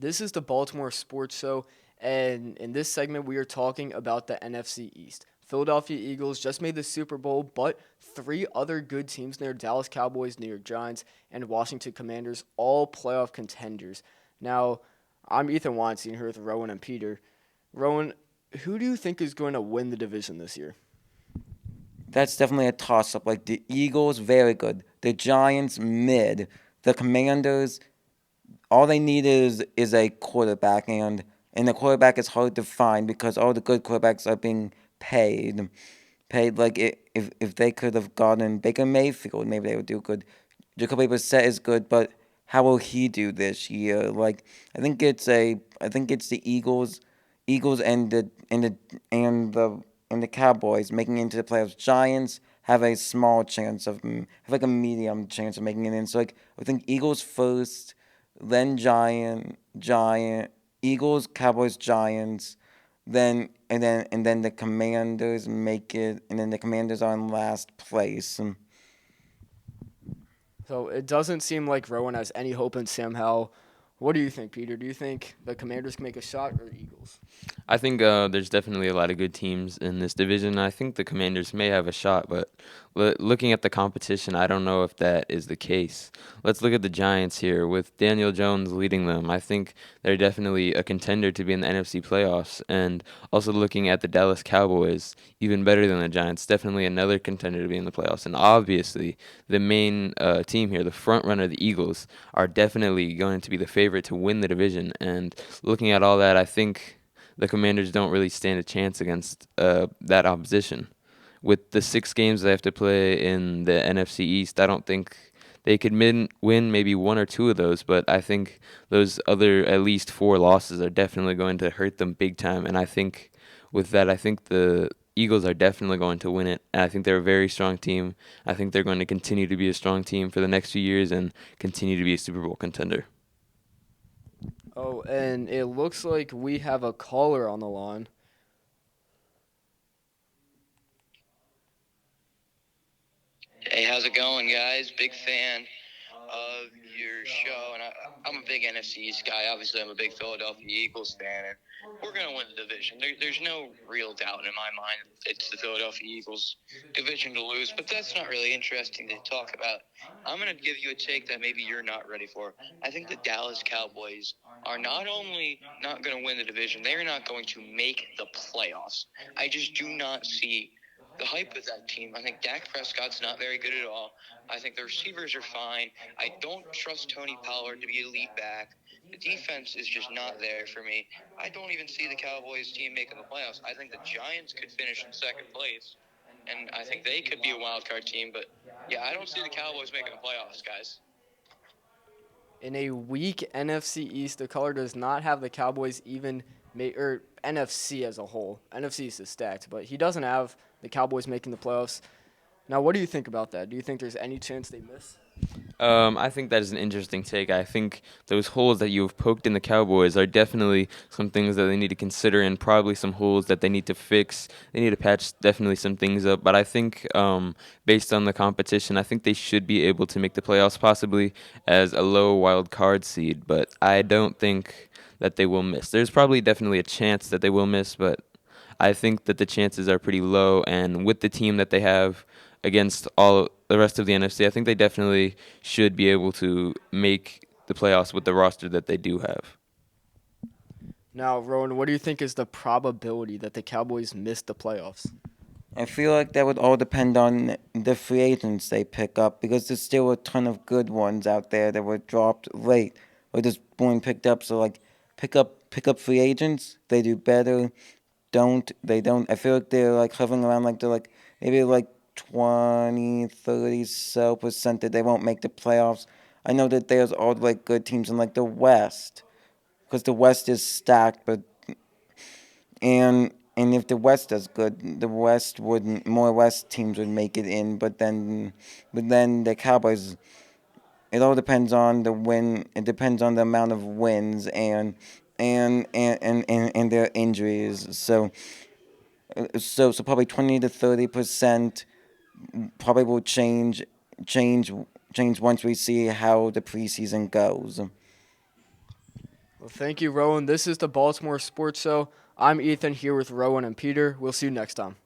This is the Baltimore Sports Show, and in this segment, we are talking about the NFC East. Philadelphia Eagles just made the Super Bowl, but three other good teams there: Dallas Cowboys, New York Giants, and Washington Commanders, all playoff contenders. Now, I'm Ethan Weinstein here with Rowan and Peter. Rowan, who do you think is going to win the division this year? That's definitely a toss up. Like the Eagles, very good. The Giants, mid. The Commanders, all they need is a quarterback, and the quarterback is hard to find because all the good quarterbacks are being paid. Like if they could have gotten Baker Mayfield, maybe they would do good. Jacoby Brissett is good, but how will he do this year? Like I think it's the Eagles and the Cowboys making it into the playoffs. Giants have a small chance have like a medium chance of making it in. So like I think Eagles first, then Eagles, Cowboys, Giants, then the Commanders make it, and then the Commanders are in last place. So it doesn't seem like Rowan has any hope in Sam Howell. What do you think, Peter? Do you think the Commanders can make a shot or the Eagles? I think there's definitely a lot of good teams in this division. I think the Commanders may have a shot, but looking at the competition, I don't know if that is the case. Let's look at the Giants here with Daniel Jones leading them. I think they're definitely a contender to be in the NFC playoffs. And also looking at the Dallas Cowboys, even better than the Giants, definitely another contender to be in the playoffs. And obviously, the main team here, the front runner, the Eagles, are definitely going to be the favorite to win the division. And looking at all that, I think the Commanders don't really stand a chance against that opposition. With the 6 games they have to play in the NFC East, I don't think they could win maybe one or two of those, but I think those other at least 4 losses are definitely going to hurt them big time. And I think with that, I think the Eagles are definitely going to win it. And I think they're a very strong team. I think they're going to continue to be a strong team for the next few years and continue to be a Super Bowl contender. Oh, and it looks like we have a caller on the line. Hey, how's it going, guys? Big fan of your show, and I'm a big NFC East guy. Obviously, I'm a big Philadelphia Eagles fan, and we're going to win the division. There's no real doubt in my mind it's the Philadelphia Eagles division to lose, but that's not really interesting to talk about. I'm going to give you a take that maybe you're not ready for. I think the Dallas Cowboys are not only not going to win the division, they are not going to make the playoffs. I just do not see the hype of that team. I think Dak Prescott's not very good at all. I think the receivers are fine. I don't trust Tony Pollard to be elite back. The defense is just not there for me. I don't even see the Cowboys team making the playoffs. I think the Giants could finish in second place, and I think they could be a wild card team. But yeah, I don't see the Cowboys making the playoffs, guys. In a weak NFC East, the color does not have the Cowboys or NFC as a whole. NFC East is stacked, but he doesn't have the Cowboys making the playoffs. Now, what do you think about that? Do you think there's any chance they miss? I think that is an interesting take. I think those holes that you have poked in the Cowboys are definitely some things that they need to consider, and probably some holes that they need to fix. They need to patch definitely some things up. But I think, based on the competition, I think they should be able to make the playoffs, possibly as a low wild card seed. But I don't think that they will miss. There's probably definitely a chance that they will miss, but I think that the chances are pretty low. And with the team that they have against all the rest of the NFC, I think they definitely should be able to make the playoffs with the roster that they do have. Now, Rowan, what do you think is the probability that the Cowboys miss the playoffs? I feel like that would all depend on the free agents they pick up because there's still a ton of good ones out there that were dropped late or just born picked up. So like pick up free agents, they do better. Don't. I feel like they're like hovering around like they're like maybe like 20, 30 so percent that they won't make the playoffs. I know that there's all like good teams in like the West because the West is stacked, but and if the West does good, the West wouldn't more West teams would make it in, but then the Cowboys. It all depends on the win. It depends on the amount of wins and their injuries. So probably 20 to 30% probably will change change once we see how the preseason goes. Well, thank you, Rowan. This is the Baltimore Sports Show. I'm Ethan here with Rowan and Peter. We'll see you next time.